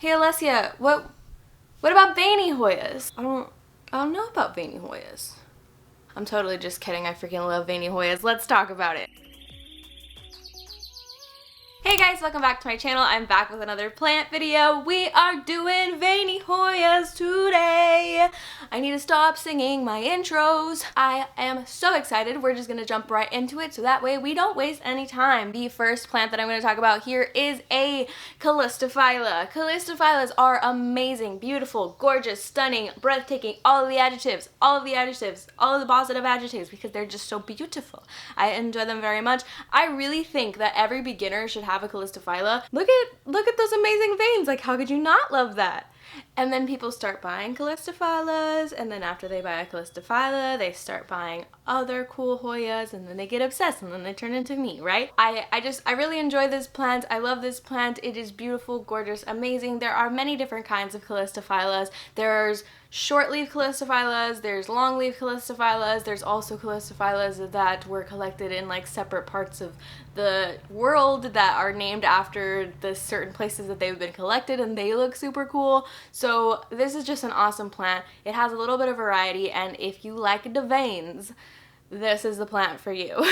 Hey Alessia, what about Veiny Hoyas? I don't know about Veiny Hoyas. I'm totally just kidding. I freaking love Veiny Hoyas. Let's talk about it. Hey guys, welcome back to my channel. I'm back with another plant video. We are doing Veiny Hoyas today. I need to stop singing my intros. I am so excited. We're just gonna jump right into it so that way we don't waste any time. The first plant that I'm gonna talk about here is a Callistophyla. Callistophyllas are amazing, beautiful, gorgeous, stunning, breathtaking, all of the adjectives, all of the adjectives, all of the positive adjectives because they're just so beautiful. I enjoy them very much. I really think that every beginner should have a Callistophyla. Look at those amazing veins. Like, how could you not love that? And then people start buying Callistophylas, and then after they buy a Callistophyla, they start buying other cool Hoyas, and then they get obsessed, and then they turn into me, right? I really enjoy this plant. I love this plant. It is beautiful, gorgeous, amazing. There are many different kinds of Callistophylas. There's short-leaf Callistophylas, there's long-leaf Callistophylas, there's also Callistophylas that were collected in like separate parts of the world that are named after the certain places that they've been collected, and they look super cool. So this is just an awesome plant. It has a little bit of variety, and if you like the veins, this is the plant for you.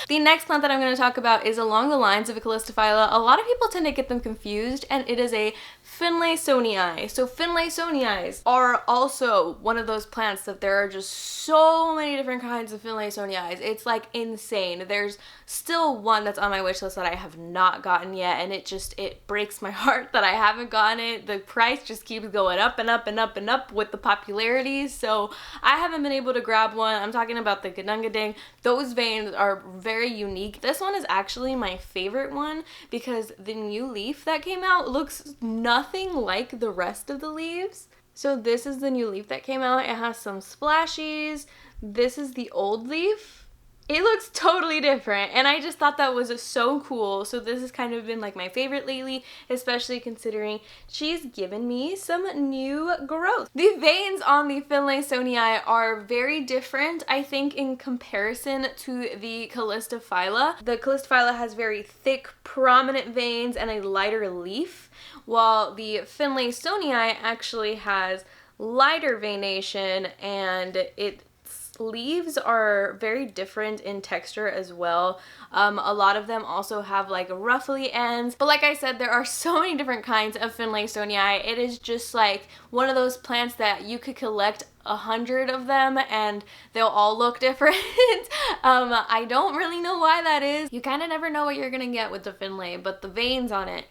The next plant that I'm going to talk about is along the lines of a Callistophyla. A lot of people tend to get them confused, and it is a Finlaysonii. So Finlaysoniides are also one of those plants that there are just so many different kinds of Finlaysoniides. It's like insane. There's still one that's on my wish list that I have not gotten yet, and it breaks my heart that I haven't gotten it. The price just keeps going up and up and up and up with the popularity, so I haven't been able to grab one. I'm talking about the Gadungading. Those veins are very unique. This one is actually my favorite one because the new leaf that came out looks nothing like the rest of the leaves. So this is the new leaf that came out. It has some splashies. This is the old leaf. It looks totally different, and I just thought that was so cool. So this has kind of been like my favorite lately, especially considering she's given me some new growth. The veins on the Finlaysonii are very different, I think, in comparison to the Callistophyla. The Callistophyla has very thick, prominent veins and a lighter leaf, while the Finlaysonii actually has lighter veination, and its leaves are very different in texture as well. A lot of them also have like ruffly ends, but like I said, there are so many different kinds of Finlaysonii. It is just like one of those plants that you could collect 100 of them and they'll all look different. I don't really know why that is. You kind of never know what you're gonna get with the Finlay, but the veins on it,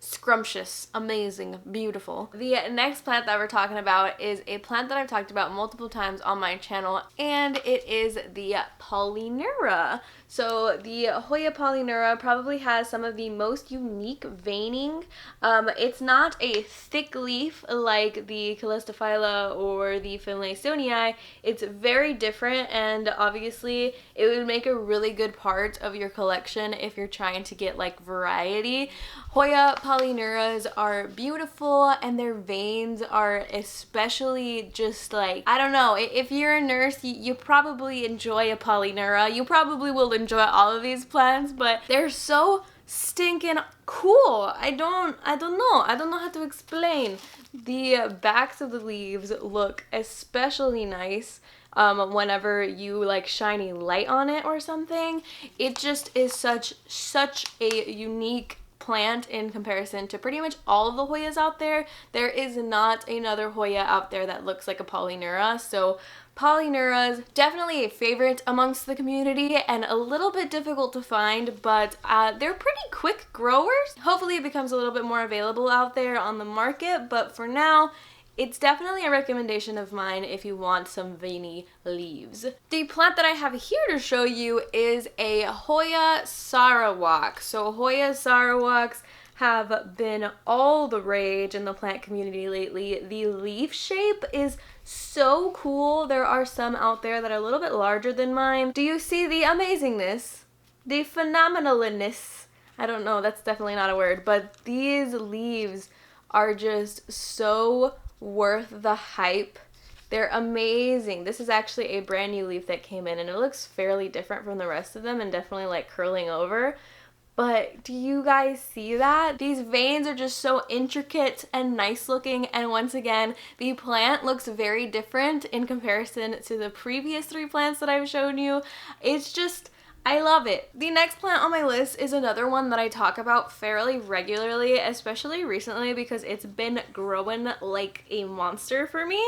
scrumptious, amazing, beautiful. The next plant that we're talking about is a plant that I've talked about multiple times on my channel, and it is the Polyneura. So the Hoya Polyneura probably has some of the most unique veining. It's not a thick leaf like the Callistophyla or the Finlaysonii. It's very different, and obviously it would make a really good part of your collection if you're trying to get like variety. Hoya Polyneuras are beautiful, and their veins are especially just like, I don't know, if you're a nurse, you probably enjoy a Polyneura. You probably will enjoy all of these plants, but they're so stinking cool. I don't know how to explain. The backs of the leaves look especially nice whenever you like shiny light on it or something. It just is such a unique plant in comparison to pretty much all of the Hoyas out there. There is not another Hoya out there that looks like a Polyneura, so Polyneuras, definitely a favorite amongst the community and a little bit difficult to find, but they're pretty quick growers. Hopefully it becomes a little bit more available out there on the market, but for now, it's definitely a recommendation of mine if you want some veiny leaves. The plant that I have here to show you is a Hoya Sarawak. So Hoya Sarawaks have been all the rage in the plant community lately. The leaf shape is so cool. There are some out there that are a little bit larger than mine. Do you see the amazingness? The phenomenalness? I don't know, that's definitely not a word, but these leaves are just so worth the hype. They're amazing. This is actually a brand new leaf that came in, and it looks fairly different from the rest of them and definitely like curling over. But do you guys see that? These veins are just so intricate and nice looking, and once again, the plant looks very different in comparison to the previous 3 plants that I've shown you. It's just, I love it. The next plant on my list is another one that I talk about fairly regularly, especially recently because it's been growing like a monster for me.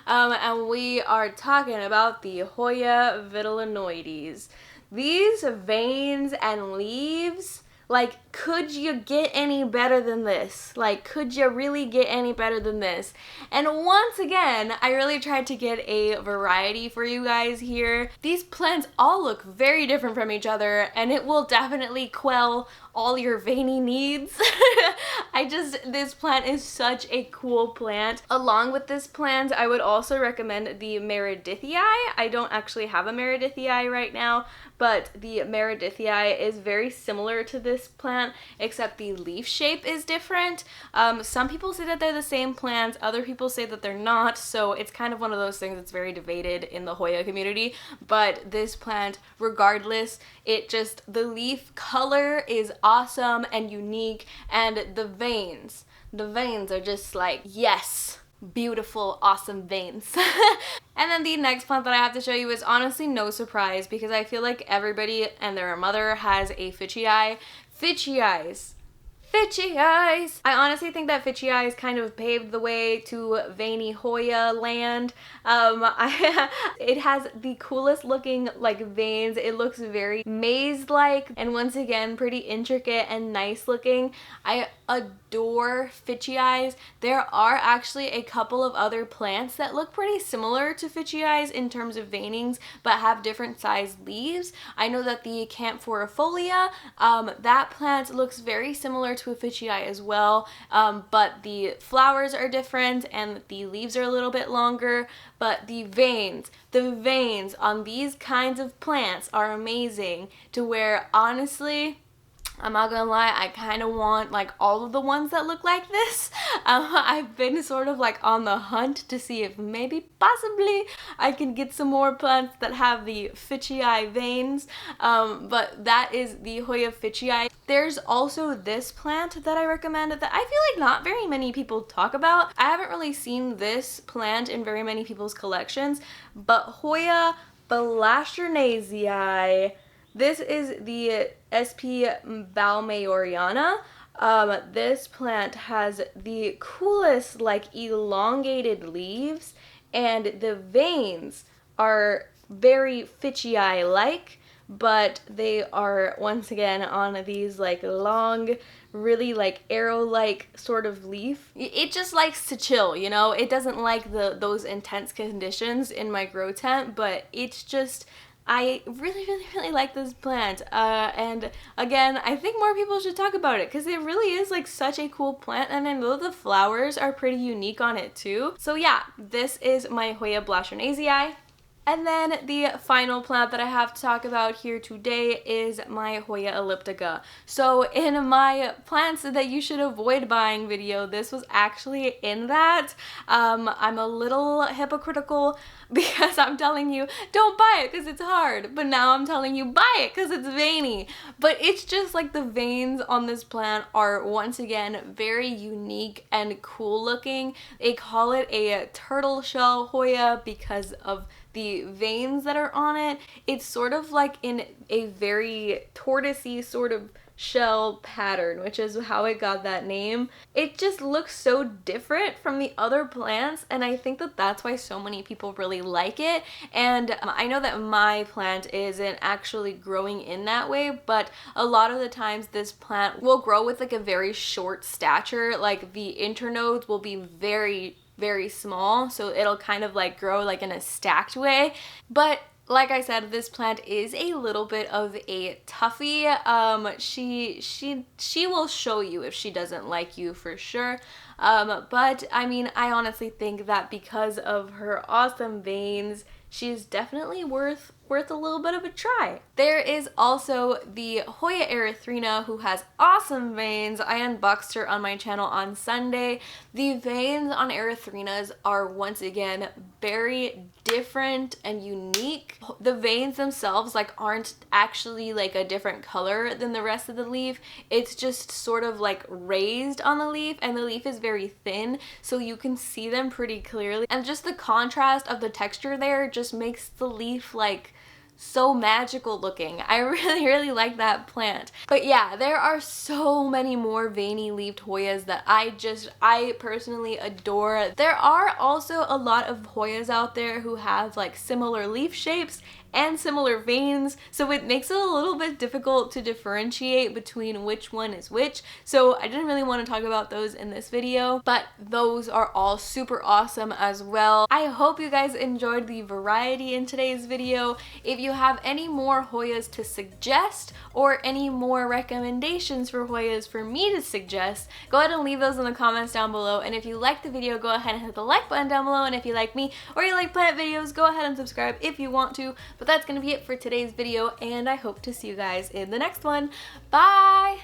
And we are talking about the Hoya Vitilinoides. These veins and leaves, like, could you get any better than this? Like, could you really get any better than this? And once again, I really tried to get a variety for you guys here. These plants all look very different from each other, and it will definitely quell all your veiny needs. This plant is such a cool plant. Along with this plant, I would also recommend the merillii. I don't actually have a merillii right now, but the merillii is very similar to this plant, except the leaf shape is different. Some people say that they're the same plants, other people say that they're not, so it's kind of one of those things that's very debated in the Hoya community. But this plant, regardless, the leaf color is awesome and unique, and the veins are just like, yes, beautiful, awesome veins. And then the next plant that I have to show you is honestly no surprise because I feel like everybody and their mother has a fitchii. Fitchiis. I honestly think that fitchii kind of paved the way to Veiny Hoya land. It has the coolest looking like veins. It looks very maze-like and once again pretty intricate and nice looking. I adore fitchii. There are actually a couple of other plants that look pretty similar to fitchii in terms of veinings but have different sized leaves. I know that the callistophylla, that plant looks very similar to a fitchii as well, but the flowers are different and the leaves are a little bit longer, but the veins on these kinds of plants are amazing to where honestly, I'm not gonna lie, I kind of want like all of the ones that look like this. I've been sort of like on the hunt to see if maybe possibly I can get some more plants that have the fitchii veins, but that is the Hoya fitchii. There's also this plant that I recommend that I feel like not very many people talk about. I haven't really seen this plant in very many people's collections, but Hoya blashernaezii. This is the SP valmayoriana. This plant has the coolest like elongated leaves and the veins are very fitchii-like, but they are once again on these like long, really like arrow-like sort of leaf. It just likes to chill, you know? It doesn't like those intense conditions in my grow tent, but it's just, I really like this plant, and again, I think more people should talk about it because it really is like such a cool plant, and I know the flowers are pretty unique on it too. So yeah, this is my Hoya blashernaezii. And then the final plant that I have to talk about here today is my Hoya elliptica. So in my plants that you should avoid buying video, this was actually in that. I'm a little hypocritical because I'm telling you, don't buy it because it's hard. But now I'm telling you, buy it because it's veiny. But it's just like the veins on this plant are once again very unique and cool looking. They call it a turtle shell Hoya because of the veins that are on it. It's sort of like in a very tortoisey sort of shell pattern, which is how it got that name. It just looks so different from the other plants, and I think that that's why so many people really like it. And I know that my plant isn't actually growing in that way, but a lot of the times this plant will grow with like a very short stature. Like the internodes will be very small, so it'll kind of like grow like in a stacked way. But like I said, this plant is a little bit of a toughie. She will show you if she doesn't like you for sure. But I mean, I honestly think that because of her awesome veins, she's definitely worth worth a little bit of a try. There is also the Hoya Erythrina, who has awesome veins. I unboxed her on my channel on Sunday. The veins on Erythrinas are once again very different and unique. The veins themselves like aren't actually like a different color than the rest of the leaf. It's just sort of like raised on the leaf, and the leaf is very thin, so you can see them pretty clearly. And just the contrast of the texture there just makes the leaf like so magical looking. I really like that plant. But yeah, there are so many more veiny leafed Hoyas that I personally adore. There are also a lot of Hoyas out there who have like similar leaf shapes and similar veins, so it makes it a little bit difficult to differentiate between which one is which. So I didn't really want to talk about those in this video, but those are all super awesome as well. I hope you guys enjoyed the variety in today's video. If you have any more Hoyas to suggest or any more recommendations for Hoyas for me to suggest, go ahead and leave those in the comments down below. And if you liked the video, go ahead and hit the like button down below. And if you like me or you like plant videos, go ahead and subscribe if you want to. But that's gonna be it for today's video, and I hope to see you guys in the next one. Bye!